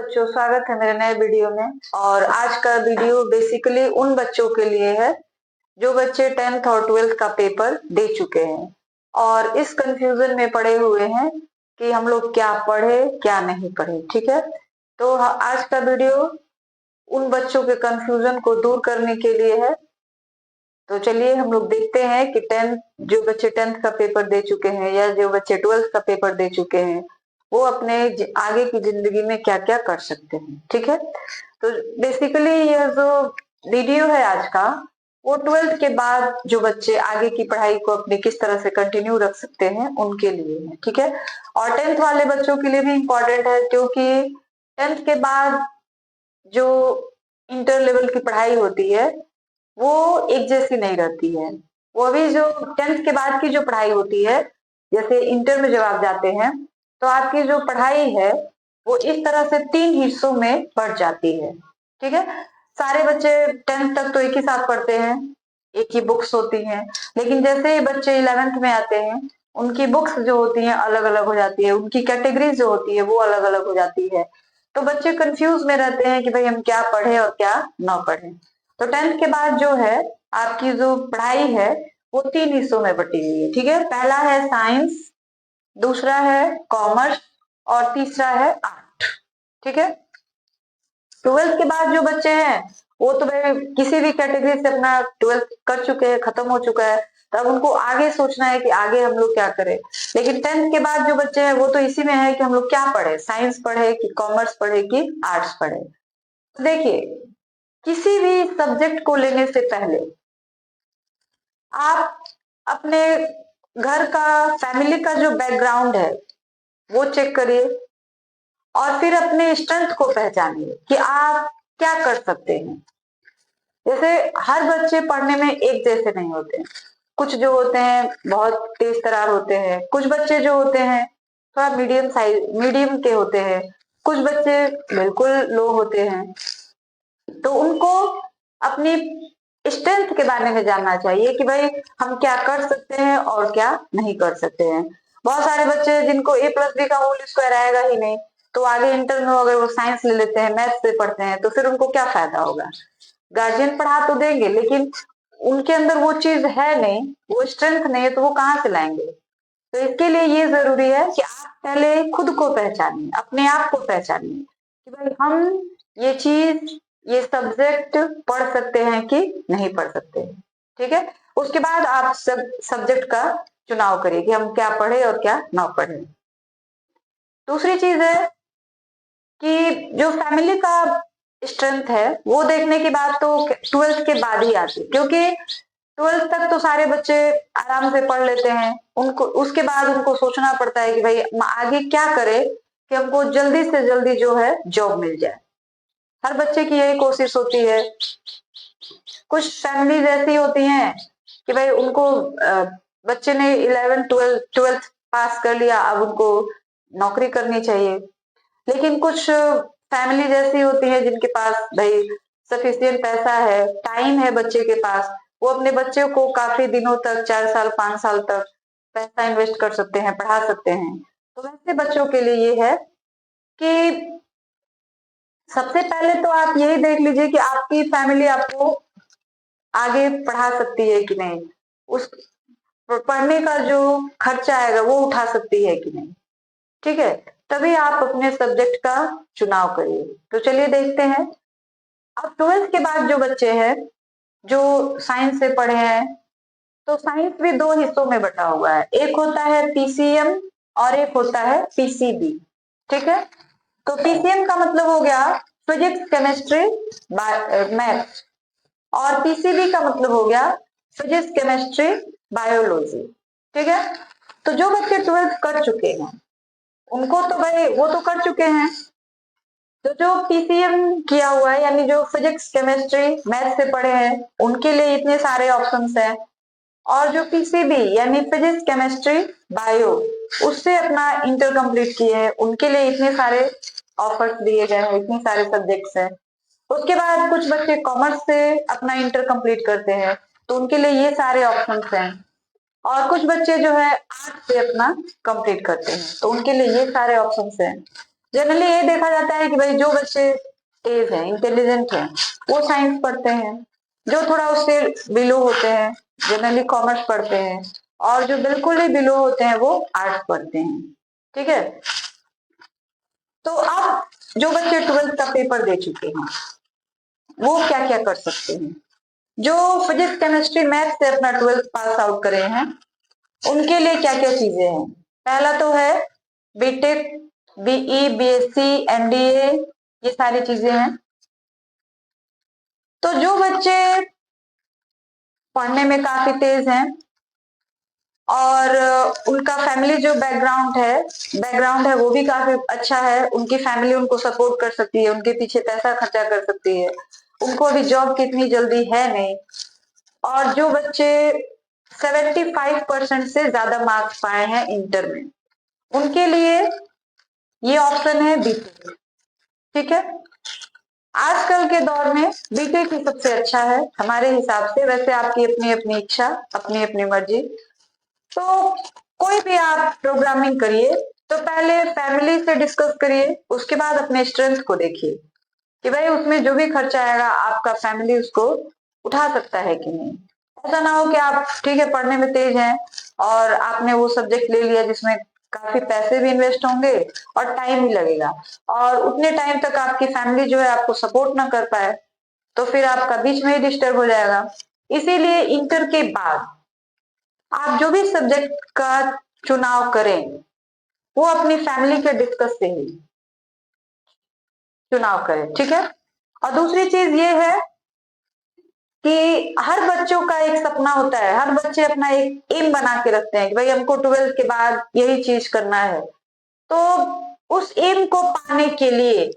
बच्चों, स्वागत है मेरे नए वीडियो में। और आज का वीडियो बेसिकली उन बच्चों के लिए है जो बच्चे 10th और 12th का पेपर दे चुके हैं और इस कंफ्यूजन में पड़े हुए हैं कि हम लोग क्या पढ़े क्या नहीं पढ़े। ठीक है, तो आज का वीडियो उन बच्चों के कंफ्यूजन को दूर करने के लिए है। तो चलिए हम लोग देखते हैं कि जो बच्चे 10th का पेपर दे चुके हैं या जो बच्चे 12th का पेपर दे चुके हैं वो अपने आगे की जिंदगी में क्या क्या कर सकते हैं। ठीक है, तो बेसिकली यह जो वीडियो है आज का वो 12th के बाद जो बच्चे आगे की पढ़ाई को अपनी किस तरह से कंटिन्यू रख सकते हैं उनके लिए है। ठीक है, और 10th वाले बच्चों के लिए भी इम्पोर्टेंट है क्योंकि 10th के बाद जो इंटर लेवल की पढ़ाई होती है वो एक जैसी नहीं रहती है। वो अभी जो 10th के बाद की जो पढ़ाई होती है, जैसे इंटर में जब आप जाते हैं तो आपकी जो पढ़ाई है वो इस तरह से 3 हिस्सों में बढ़ जाती है। ठीक है, सारे बच्चे 10th तक तो एक ही साथ पढ़ते हैं, एक ही बुक्स होती हैं, लेकिन जैसे ही बच्चे 11th में आते हैं उनकी बुक्स जो होती हैं अलग अलग हो जाती है, उनकी कैटेगरीज जो होती है वो अलग अलग हो जाती है। तो बच्चे कंफ्यूज में रहते हैं कि भाई हम क्या पढ़े और क्या ना पढ़े। तो 10th के बाद जो है आपकी जो पढ़ाई है वो 3 हिस्सों में बटी हुई है। ठीक है, पहला है साइंस, दूसरा है कॉमर्स और तीसरा है आर्ट। ठीक है, 12th के बाद जो बच्चे हैं वो तो भाई किसी भी कैटेगरी से अपना 12th कर चुके हैं, खत्म हो चुका है, तब उनको आगे सोचना है कि आगे हम लोग क्या करें। लेकिन 10th के बाद जो बच्चे हैं वो तो इसी में है कि हम लोग क्या पढ़े, साइंस पढ़े कि कॉमर्स पढ़े कि आर्ट्स पढ़े। तो देखिए, किसी भी सब्जेक्ट को लेने से पहले आप अपने घर का, फैमिली का जो बैकग्राउंड है वो चेक करिए और फिर अपने स्ट्रेंथ को पहचानिए कि आप क्या कर सकते हैं। जैसे हर बच्चे पढ़ने में एक जैसे नहीं होते हैं, कुछ जो होते हैं बहुत तेज तरार होते हैं, कुछ बच्चे जो होते हैं थोड़ा मीडियम के होते हैं, कुछ बच्चे बिल्कुल लो होते हैं। तो उनको अपनी स्ट्रेंथ के बारे में जानना चाहिए कि भाई हम क्या कर सकते हैं और क्या नहीं कर सकते हैं। बहुत सारे बच्चे जिनको A+B का होल स्क्वायर आएगा ही नहीं, तो आगे इंटर में अगर वो साइंस ले लेते हैं, मैथ्स से पढ़ते हैं, तो फिर उनको क्या फायदा होगा। गार्जियन पढ़ा तो देंगे लेकिन उनके अंदर वो चीज है नहीं, वो स्ट्रेंथ नहीं है, तो वो कहाँ से लाएंगे। तो इसके लिए ये जरूरी है कि आप पहले खुद को पहचानिए, अपने आप को पहचानिए कि भाई हम ये चीज, ये सब्जेक्ट पढ़ सकते हैं कि नहीं पढ़ सकते हैं। ठीक है, उसके बाद आप सब सब्जेक्ट का चुनाव करिए कि हम क्या पढ़े और क्या ना पढ़े। दूसरी चीज है कि जो फैमिली का स्ट्रेंथ है वो देखने की बात तो 12th के बाद ही आती है, क्योंकि 12th तक तो सारे बच्चे आराम से पढ़ लेते हैं, उनको उसके बाद उनको सोचना पड़ता है कि भाई आगे क्या करे कि हमको जल्दी से जल्दी जो है जॉब मिल जाए। हर बच्चे की यही कोशिश होती है। कुछ फैमिलीज ऐसी होती हैं कि भाई उनको बच्चे ने 11th 12th पास कर लिया, अब उनको नौकरी करनी चाहिए। लेकिन कुछ फैमिलीज ऐसी होती है जिनके पास भाई सफिशिएंट पैसा है, टाइम है बच्चे के पास, वो अपने बच्चे को काफी दिनों तक, 4 साल 5 साल तक पैसा इन्वेस्ट कर सकते हैं, पढ़ा सकते हैं। तो वैसे बच्चों के लिए ये है कि सबसे पहले तो आप यही देख लीजिए कि आपकी फैमिली आपको आगे पढ़ा सकती है कि नहीं, उस पढ़ने का जो खर्चा आएगा वो उठा सकती है कि नहीं। ठीक है, तभी आप अपने सब्जेक्ट का चुनाव करिए। तो चलिए देखते हैं। अब 12th के बाद जो बच्चे हैं जो साइंस से पढ़े हैं, तो साइंस भी 2 हिस्सों में बटा हुआ है, एक होता है PCM और एक होता है PCB। ठीक है, तो PCM का मतलब हो गया फिजिक्स केमिस्ट्री मैथ, और PCB का मतलब हो गया फिजिक्स केमिस्ट्री बायोलॉजी। ठीक है, तो जो बच्चे 12th कर चुके हैं उनको तो भाई वो तो कर चुके हैं, तो जो PCM किया हुआ है यानी जो फिजिक्स केमिस्ट्री मैथ से पढ़े हैं उनके लिए इतने सारे ऑप्शंस हैं, और जो PCB यानी फिजिक्स केमिस्ट्री बायो उससे अपना इंटर कंप्लीट किए हैं उनके लिए इतने सारे ऑफर्स दिए गए हैं, इतने सारे सब्जेक्ट्स हैं। उसके बाद कुछ बच्चे कॉमर्स से अपना इंटर कंप्लीट करते हैं तो उनके लिए ये सारे ऑप्शंस हैं, और कुछ बच्चे जो है आर्ट से अपना कंप्लीट करते हैं तो उनके लिए ये सारे ऑप्शंस हैं। जनरली ये देखा जाता है कि भाई जो बच्चे तेज हैं, इंटेलिजेंट हैं, वो साइंस पढ़ते हैं, जो थोड़ा उससे बिलो होते हैं जनरली कॉमर्स पढ़ते हैं, और जो बिल्कुल ही बिलो होते हैं वो आर्ट्स पढ़ते हैं। ठीक है, तो अब जो बच्चे 12th का पेपर दे चुके हैं वो क्या क्या कर सकते हैं? जो फिजिक्स केमिस्ट्री मैथ से अपना 12th पास आउट करे हैं उनके लिए क्या क्या चीजें हैं? पहला तो है बीटेक, बीई, बीएससी, एमडीए, ये सारी चीजें हैं। तो जो बच्चे पढ़ने में काफी तेज हैं और उनका फैमिली जो बैकग्राउंड है वो भी काफी अच्छा है, उनकी फैमिली उनको सपोर्ट कर सकती है, उनके पीछे पैसा खर्चा कर सकती है, उनको अभी जॉब की इतनी जल्दी है नहीं, और जो बच्चे 75% से ज्यादा मार्क्स पाए हैं इंटर में, उनके लिए ये ऑप्शन है बीटेक। ठीक है, आजकल के दौर में बीटेक ही सबसे अच्छा है हमारे हिसाब से, वैसे आपकी अपनी अपनी इच्छा, अपनी अपनी मर्जी। तो कोई भी आप प्रोग्रामिंग करिए तो पहले फैमिली से डिस्कस करिए, उसके बाद अपने स्ट्रेंथ को देखिए कि भाई उसमें जो भी खर्चा आएगा आपका फैमिली उसको उठा सकता है कि नहीं। ऐसा ना हो कि आप ठीक है पढ़ने में तेज हैं और आपने वो सब्जेक्ट ले लिया जिसमें काफी पैसे भी इन्वेस्ट होंगे और टाइम भी लगेगा, और उतने टाइम तक आपकी फैमिली जो है आपको सपोर्ट ना कर पाए, तो फिर आपका बीच में ही डिस्टर्ब हो जाएगा। इसीलिए इंटर के बाद आप जो भी सब्जेक्ट का चुनाव करें वो अपनी फैमिली के डिस्कस से ही चुनाव करें। ठीक है, और दूसरी चीज ये है कि हर बच्चों का एक सपना होता है, हर बच्चे अपना एक एम बना के रखते हैं कि भाई हमको 12th के बाद यही चीज करना है। तो उस एम को पाने के लिए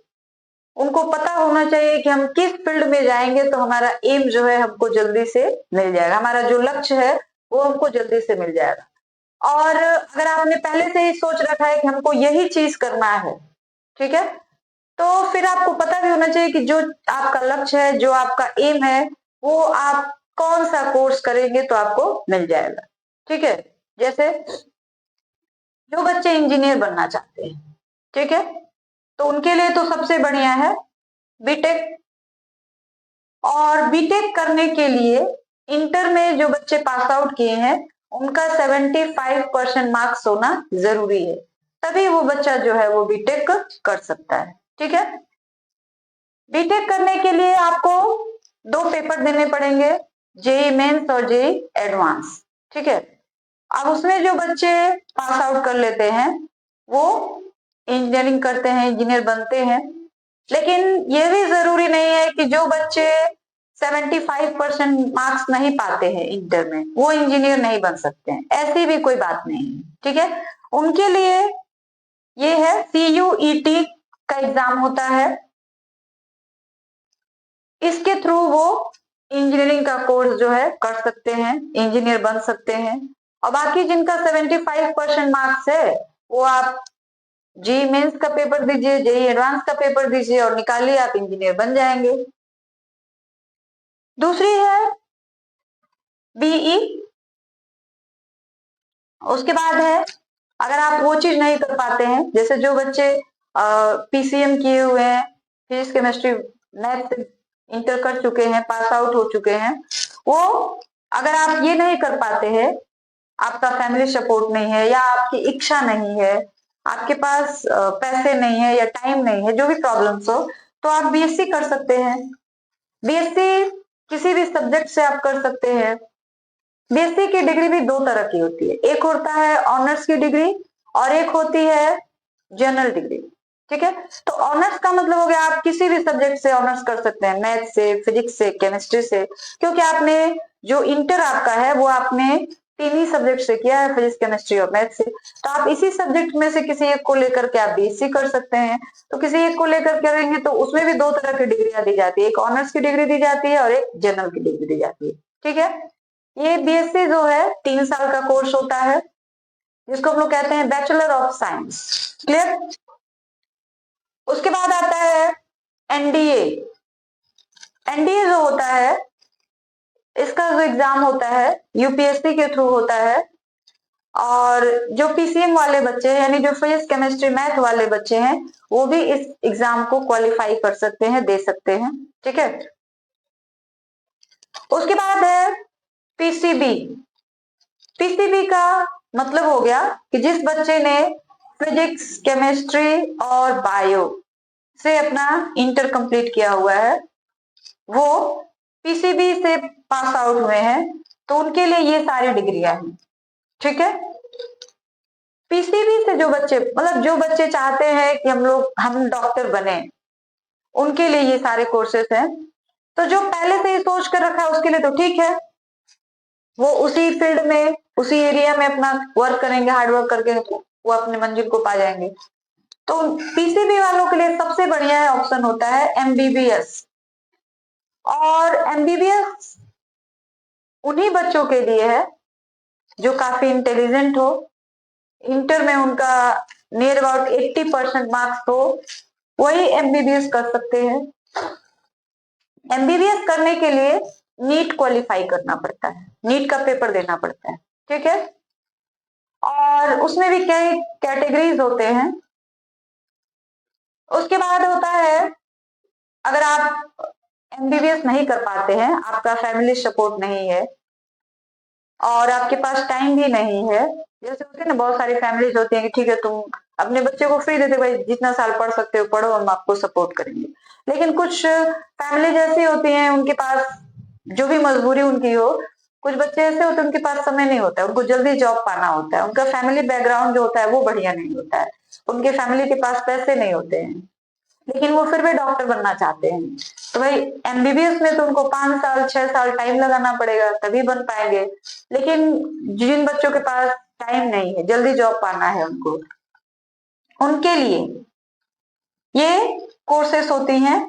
उनको पता होना चाहिए कि हम किस फील्ड में जाएंगे तो हमारा एम जो है हमको जल्दी से मिल जाएगा, हमारा जो लक्ष्य है वो हमको जल्दी से मिल जाएगा। और अगर आपने पहले से ही सोच रखा है कि हमको यही चीज करना है, ठीक है, तो फिर आपको पता भी होना चाहिए कि जो आपका लक्ष्य है, जो आपका एम है, वो आप कौन सा कोर्स करेंगे तो आपको मिल जाएगा। ठीक है, जैसे जो बच्चे इंजीनियर बनना चाहते हैं, ठीक है, तो उनके लिए तो सबसे बढ़िया है बीटेक। और बीटेक करने के लिए इंटर में जो बच्चे पास आउट किए हैं उनका 75% मार्क्स होना जरूरी है, तभी वो बच्चा जो है वो बीटेक कर सकता है। ठीक है, बीटेक करने के लिए आपको 2 पेपर देने पड़ेंगे, जेई मेंस और जेई एडवांस। ठीक है, अब उसमें जो बच्चे पास आउट कर लेते हैं वो इंजीनियरिंग करते हैं, इंजीनियर बनते हैं। लेकिन ये भी जरूरी नहीं है कि जो बच्चे 75% मार्क्स नहीं पाते हैं इंटर में वो इंजीनियर नहीं बन सकते हैं, ऐसी भी कोई बात नहीं है। ठीक है, उनके लिए ये है CUET का एग्जाम होता है, इसके थ्रू वो इंजीनियरिंग का कोर्स जो है कर सकते हैं, इंजीनियर बन सकते हैं। और बाकी जिनका 75% मार्क्स है वो आप जेई मेंस का पेपर दीजिए, जेई एडवांस का पेपर दीजिए और निकालिए, आप इंजीनियर बन जाएंगे। दूसरी है बीई, उसके बाद है अगर आप वो चीज नहीं कर पाते हैं, जैसे जो बच्चे पीसीएम किए हुए हैं, फिजिक्स केमिस्ट्री मैथ से इंटर कर चुके हैं, पास आउट हो चुके हैं, वो अगर आप ये नहीं कर पाते हैं, आपका फैमिली सपोर्ट नहीं है या आपकी इच्छा नहीं है, आपके पास पैसे नहीं है या टाइम नहीं है, जो भी प्रॉब्लम्स हो, तो आप बीएससी कर सकते हैं। बीएससी किसी भी सब्जेक्ट से आप कर सकते हैं। बीएससी की डिग्री भी 2 तरह की होती है, एक होता है ऑनर्स की डिग्री और एक होती है जनरल डिग्री। ठीक है, तो ऑनर्स का मतलब हो गया आप किसी भी सब्जेक्ट से ऑनर्स कर सकते हैं, मैथ से, फिजिक्स से, केमिस्ट्री से, क्योंकि आपने जो इंटर आपका है वो आपने 3 ही सब्जेक्ट से किया है, फिजिक्स केमिस्ट्री और मैथ से, तो आप इसी सब्जेक्ट में से किसी एक को लेकर के आप बीएससी कर सकते हैं। तो किसी एक को लेकर करेंगे तो उसमें भी 2 तरह की डिग्रियां दी जाती है, एक ऑनर्स की डिग्री दी जाती है और एक जनरल की डिग्री दी जाती है। ठीक है, ये बीएससी जो है 3 साल का कोर्स होता है जिसको हम लोग कहते हैं बैचलर ऑफ साइंस। क्लियर, उसके बाद आता है एनडीए। एनडीए जो होता है इसका जो एग्जाम होता है यूपीएससी के थ्रू होता है, और जो पीसीएम वाले बच्चे हैं, यानी जो फिजिक्स केमिस्ट्री मैथ वाले बच्चे हैं, वो भी इस एग्जाम को क्वालिफाई कर सकते हैं, दे सकते हैं। ठीक है। उसके बाद है पीसीबी। पीसीबी का मतलब हो गया कि जिस बच्चे ने फिजिक्स केमिस्ट्री और बायो से अपना इंटर कंप्लीट किया हुआ है, वो पीसीबी से पास आउट हुए हैं, तो उनके लिए ये सारी डिग्रियां हैं। ठीक है। पीसीबी से जो बच्चे, मतलब जो बच्चे चाहते हैं कि हम डॉक्टर बने, उनके लिए ये सारे कोर्सेस हैं। तो जो पहले से ही सोच कर रखा है उसके लिए तो ठीक है, वो उसी फील्ड में, उसी एरिया में अपना वर्क करेंगे, हार्ड वर्क करके तो वो अपने मंजिल को पा जाएंगे। तो पीसीबी वालों के लिए सबसे बढ़िया ऑप्शन होता है एमबीबीएस। और एमबीबीएस उन्हीं बच्चों के लिए है जो काफी इंटेलिजेंट हो, इंटर में उनका नियर अबाउट 80% मार्क्स हो, वही एमबीबीएस कर सकते हैं। एमबीबीएस करने के लिए नीट क्वालिफाई करना पड़ता है, नीट का पेपर देना पड़ता है। ठीक है। और उसमें भी कई कैटेगरीज होते हैं। उसके बाद होता है, अगर आप एमबीबीएस नहीं कर पाते हैं, आपका फैमिली सपोर्ट नहीं है और आपके पास टाइम भी नहीं है, जैसे होते हैं ना बहुत सारी फैमिलीज होती हैं कि ठीक है तुम अपने बच्चे को फ्री देते, भाई जितना साल पढ़ सकते हो पढ़ो, हम आपको सपोर्ट करेंगे। लेकिन कुछ फैमिली ऐसी होती हैं, उनके पास जो भी मजबूरी उनकी हो, कुछ बच्चे ऐसे होते हैं उनके पास समय नहीं होता है, उनको जल्दी जॉब पाना होता है, उनका फैमिली बैकग्राउंड जो होता है वो बढ़िया नहीं होता है, उनके फैमिली के पास पैसे नहीं होते हैं, लेकिन वो फिर भी डॉक्टर बनना चाहते हैं। तो भाई एमबीबीएस में तो उनको 5 साल 6 साल टाइम लगाना पड़ेगा, तभी बन पाएंगे। लेकिन जिन बच्चों के पास टाइम नहीं है, जल्दी जॉब पाना है उनको, उनके लिए ये कोर्सेस होती हैं।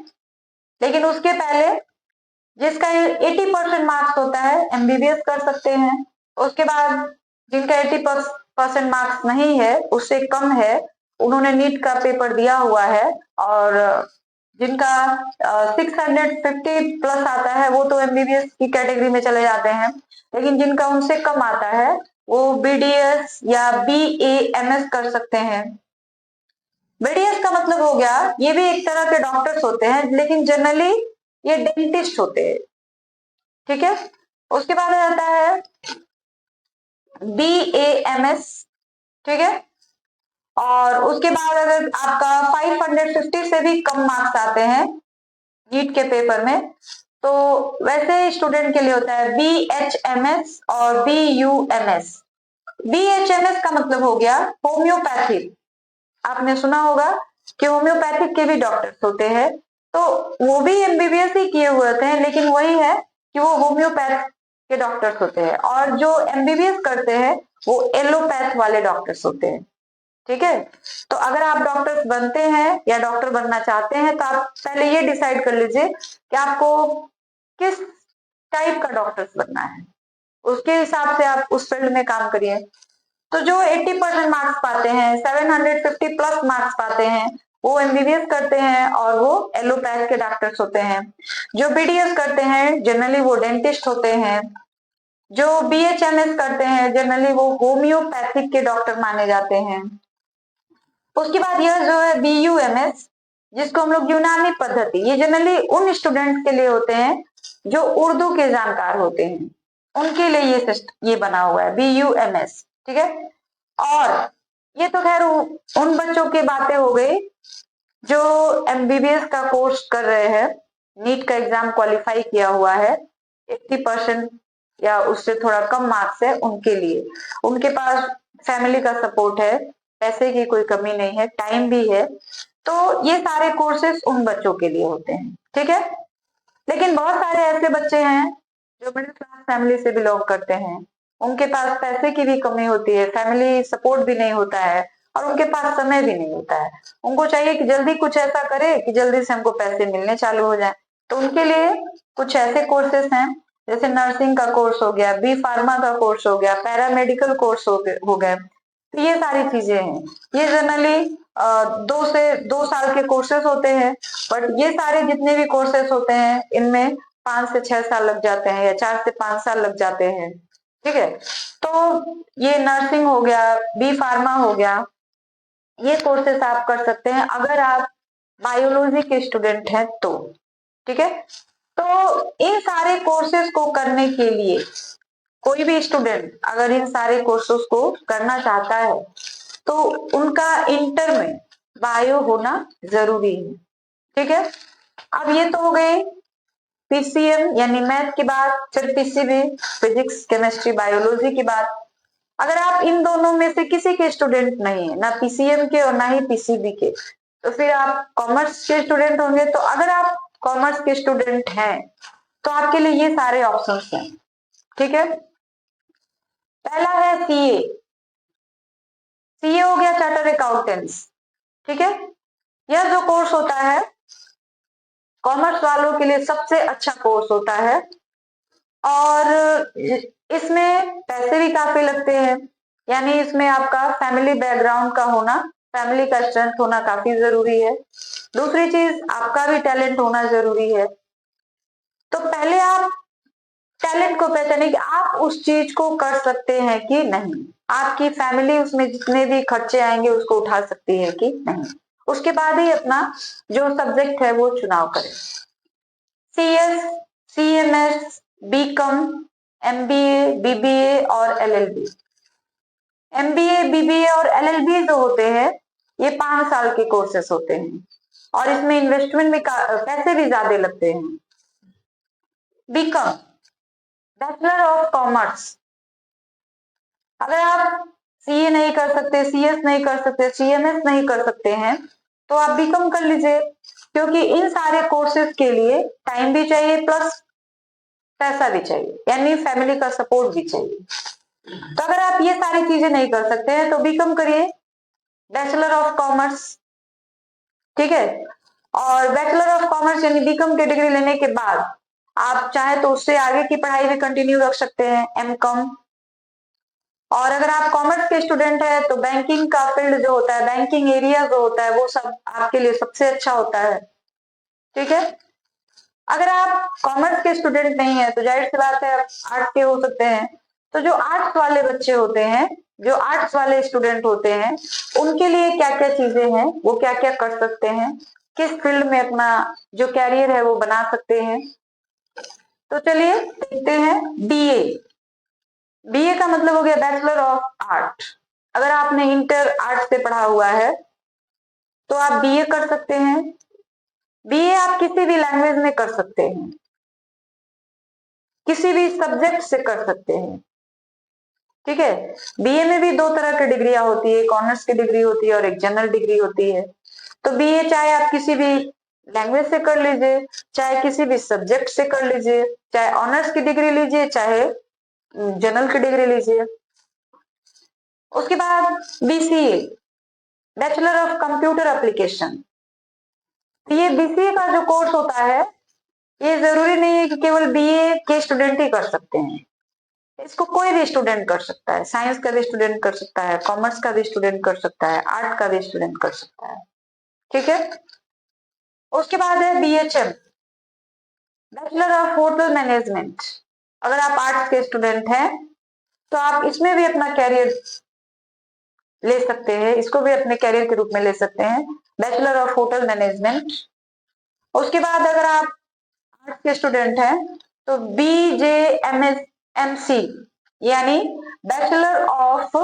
लेकिन उसके पहले जिसका 80% मार्क्स होता है एमबीबीएस कर सकते हैं। उसके बाद जिनका 80% मार्क्स नहीं है, उससे कम है, उन्होंने नीट का पेपर दिया हुआ है, और जिनका 650 प्लस आता है वो तो एमबीबीएस की कैटेगरी में चले जाते हैं। लेकिन जिनका उनसे कम आता है वो बीडीएस या बीएएमएस कर सकते हैं। बीडीएस का मतलब हो गया, ये भी एक तरह के डॉक्टर्स होते हैं, लेकिन जनरली ये डेंटिस्ट होते हैं। ठीक है। उसके बाद आ जाता है बीएएमएस। ठीक है। और उसके बाद अगर आपका 550 से भी कम मार्क्स आते हैं नीट के पेपर में, तो वैसे स्टूडेंट के लिए होता है बीएचएमएस और बीयूएमएस। बीएचएमएस का मतलब हो गया होम्योपैथिक। आपने सुना होगा कि होम्योपैथिक के भी डॉक्टर्स होते हैं, तो वो भी एमबीबीएस ही किए हुए होते हैं, लेकिन वही है कि वो होम्योपैथ के डॉक्टर्स होते हैं, और जो एमबीबीएस करते हैं वो एलोपैथ वाले डॉक्टर्स होते हैं। ठीक है। तो अगर आप डॉक्टर्स बनते हैं या डॉक्टर बनना चाहते हैं, तो आप पहले ये डिसाइड कर लीजिए कि आपको किस टाइप का डॉक्टर्स बनना है, उसके हिसाब से आप उस फील्ड में काम करिए। तो जो 80% मार्क्स पाते हैं, 750 प्लस मार्क्स पाते हैं, वो एमबीबीएस करते हैं और वो एलोपैथ के डॉक्टर्स होते हैं। जो बीडीएस करते हैं जनरली वो डेंटिस्ट होते हैं। जो बीएचएमएस करते हैं जनरली वो होम्योपैथिक के डॉक्टर माने जाते हैं। उसके बाद यह जो है बीयूएमएस, जिसको हम लोग यूनानी पद्धति, ये जनरली उन स्टूडेंट्स के लिए होते हैं जो उर्दू के जानकार होते हैं, उनके लिए ये बना हुआ है बीयूएमएस। ठीक है। और ये तो खैर उन बच्चों की बातें हो गई जो एमबीबीएस का कोर्स कर रहे हैं, नीट का एग्जाम क्वालिफाई किया हुआ है, 80% या उससे थोड़ा कम मार्क्स है उनके लिए, उनके पास फैमिली का सपोर्ट है, पैसे की कोई कमी नहीं है, टाइम भी है, तो ये सारे कोर्सेस उन बच्चों के लिए होते हैं। ठीक है। लेकिन बहुत सारे ऐसे बच्चे हैं जो मिडिल क्लास फैमिली से बिलोंग करते हैं, उनके पास पैसे की भी कमी होती है, फैमिली सपोर्ट भी नहीं होता है, और उनके पास समय भी नहीं होता है। उनको चाहिए कि जल्दी कुछ ऐसा करे कि जल्दी से हमको पैसे मिलने चालू हो जाए। तो उनके लिए कुछ ऐसे कोर्सेस हैं, जैसे नर्सिंग का कोर्स हो गया, बी फार्मा का कोर्स हो गया, पैरामेडिकल कोर्स हो गए। तो ये सारी चीजें हैं, ये जनरली 2 साल के कोर्सेस होते हैं, बट ये सारे जितने भी कोर्सेस होते हैं इनमें 5 से 6 साल लग जाते हैं या 4 से 5 साल लग जाते हैं। ठीक है। तो ये नर्सिंग हो गया, बी फार्मा हो गया, ये कोर्सेस आप कर सकते हैं अगर आप बायोलॉजी के स्टूडेंट हैं तो। ठीक है। तो इन सारे कोर्सेज को करने के लिए कोई भी स्टूडेंट अगर इन सारे कोर्सेज को करना चाहता है तो उनका इंटर में बायो होना जरूरी है। ठीक है। अब ये तो हो गई पीसीएम यानी मैथ की बात, फिर पीसीबी फिजिक्स केमिस्ट्री बायोलॉजी की बात। अगर आप इन दोनों में से किसी के स्टूडेंट नहीं है, ना पीसीएम के और ना ही पीसीबी के, तो फिर आप कॉमर्स के स्टूडेंट होंगे। तो अगर आप कॉमर्स के स्टूडेंट हैं तो आपके लिए ये सारे ऑप्शंस हैं। ठीक है। पहला है सीए। सीए हो गया चार्टर अकाउंटेंट्स। ठीक है। यह जो कोर्स होता है कॉमर्स वालों के लिए सबसे अच्छा कोर्स होता है और इसमें पैसे भी काफी लगते हैं। यानी इसमें आपका फैमिली बैकग्राउंड का होना, फैमिली का स्ट्रेंथ होना काफी जरूरी है। दूसरी चीज आपका भी टैलेंट होना जरूरी है। तो पहले आप टैलेंट को पहचाने कि आप उस चीज को कर सकते हैं कि नहीं, आपकी फैमिली उसमें जितने भी खर्चे आएंगे उसको उठा सकती है कि नहीं। उसके बाद ही अपना जो सब्जेक्ट है वो चुनाव करें। CS, CMS, BCom, MBA, BBA और एलएलबी। एमबीए, बीबीए और एलएलबी जो होते हैं ये 5 साल के कोर्सेस होते हैं और इसमें इन्वेस्टमेंट भी पैसे भी ज्यादा लगते हैं। BCom bachelor of commerce. अगर आप सीए नहीं कर सकते, सीएस नहीं कर सकते, सीएमएस नहीं कर सकते हैं तो आप बीकॉम कर लीजिए, क्योंकि इन सारे कोर्सेज के लिए टाइम भी चाहिए प्लस पैसा भी चाहिए, यानी फैमिली का सपोर्ट भी चाहिए। तो अगर आप ये सारी चीजें नहीं कर सकते हैं तो बीकॉम करिए, बैचलर ऑफ कॉमर्स। ठीक है। और बैचलर ऑफ कॉमर्स यानी बीकॉम की डिग्री लेने के बाद आप चाहे तो उससे आगे की पढ़ाई भी कंटिन्यू रख सकते हैं, एमकॉम। और अगर आप कॉमर्स के स्टूडेंट है तो बैंकिंग का फील्ड जो होता है, बैंकिंग एरिया जो होता है वो सब आपके लिए सबसे अच्छा होता है। ठीक है। अगर आप कॉमर्स के स्टूडेंट नहीं है तो जाहिर सी बात है आप आर्ट्स के हो सकते हैं। तो जो आर्ट्स वाले बच्चे होते हैं, जो आर्ट्स वाले स्टूडेंट होते हैं, उनके लिए क्या क्या चीजें हैं, वो क्या क्या कर सकते हैं, किस फील्ड में अपना जो कैरियर है वो बना सकते हैं। तो चलिए देखते हैं। बीए। बीए का मतलब हो गया बैचलर ऑफ आर्ट। अगर आपने इंटर आर्ट से पढ़ा हुआ है तो आप बीए कर सकते हैं। बीए आप किसी भी लैंग्वेज में कर सकते हैं, किसी भी सब्जेक्ट से कर सकते हैं। ठीक है। बीए में भी 2 तरह की डिग्रियां होती है, एक ऑनर्स की डिग्री होती है और एक जनरल डिग्री होती है। तो बीए चाहे आप किसी भी लैंग्वेज से कर लीजिए, चाहे किसी भी सब्जेक्ट से कर लीजिए, चाहे ऑनर्स की डिग्री लीजिए चाहे जनरल की डिग्री लीजिए। उसके बाद BCA bachelor of computer application. ये बीसीए का जो कोर्स होता है ये जरूरी नहीं है कि केवल बीए के स्टूडेंट ही कर सकते हैं, इसको कोई भी स्टूडेंट कर सकता है। साइंस का भी स्टूडेंट कर सकता है, कॉमर्स का भी स्टूडेंट कर सकता है, आर्ट का भी स्टूडेंट कर सकता है। ठीक है। उसके बाद है BHM bachelor of hotel management. अगर आप आर्ट्स के स्टूडेंट हैं तो आप इसमें भी अपना कैरियर ले सकते हैं, इसको भी अपने कैरियर के रूप में ले सकते हैं, बैचलर ऑफ होटल मैनेजमेंट। उसके बाद अगर आप आर्ट्स के स्टूडेंट हैं तो बीजेएमएसएमसी यानी बैचलर ऑफ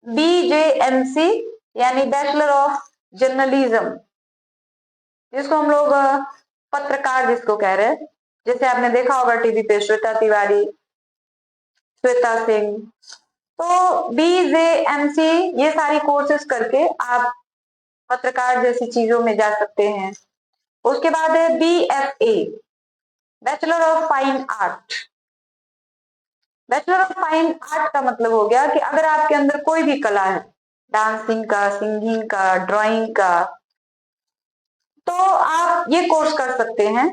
बीजेएमसी यानी बैचलर ऑफ जर्नलिज्म, जिसको हम लोग पत्रकार जिसको कह रहे हैं। जैसे आपने देखा होगा टीवी पे श्वेता तिवारी, श्वेता सिंह। तो बीजेएमसी ये सारी कोर्सेज करके आप पत्रकार जैसी चीजों में जा सकते हैं। उसके बाद है BFA bachelor of fine art. Bachelor of fine art का मतलब हो गया कि अगर आपके अंदर कोई भी कला है, डांसिंग का, सिंगिंग का, ड्राइंग का, तो आप ये कोर्स कर सकते हैं।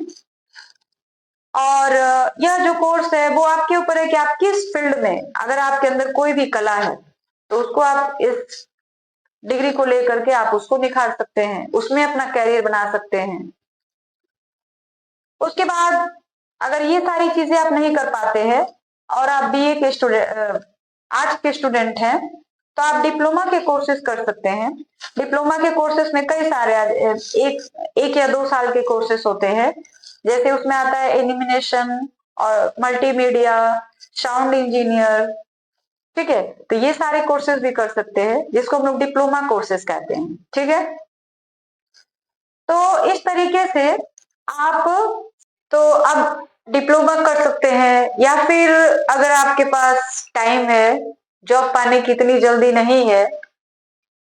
और यह जो कोर्स है वो आपके ऊपर है कि आप किस फील्ड में, अगर आपके अंदर कोई भी कला है तो उसको आप इस डिग्री को लेकर के आप उसको निखार सकते हैं, उसमें अपना कैरियर बना सकते हैं। उसके बाद अगर ये सारी चीजें आप नहीं कर पाते हैं और आप बीए के स्टूडेंट, आर्ट्स के स्टूडेंट हैं, तो आप डिप्लोमा के कोर्सेज कर सकते हैं। डिप्लोमा के कोर्सेज में कई सारे एक या 2 साल के कोर्सेज होते हैं, जैसे उसमें आता है एनिमेशन और मल्टीमीडिया, साउंड इंजीनियर, ठीक है। तो ये सारे कोर्सेज भी कर सकते हैं, जिसको हम लोग डिप्लोमा कोर्सेज कहते हैं, ठीक है। तो इस तरीके से आप तो अब डिप्लोमा कर सकते हैं, या फिर अगर आपके पास टाइम है, जॉब पाने की इतनी जल्दी नहीं है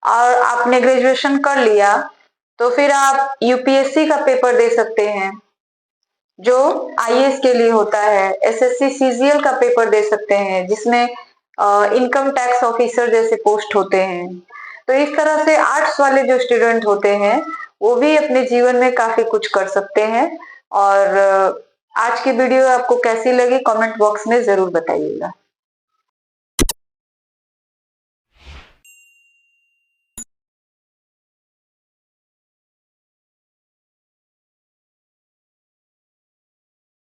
और आपने ग्रेजुएशन कर लिया, तो फिर आप यूपीएससी का पेपर दे सकते हैं, जो आईएएस के लिए होता है। एसएससी सीजीएल का पेपर दे सकते हैं, जिसमें इनकम टैक्स ऑफिसर जैसे पोस्ट होते हैं। तो इस तरह से आर्ट्स वाले जो स्टूडेंट होते हैं वो भी अपने जीवन में काफी कुछ कर सकते हैं। और आज की वीडियो आपको कैसी लगी कमेंट बॉक्स में जरूर बताइएगा।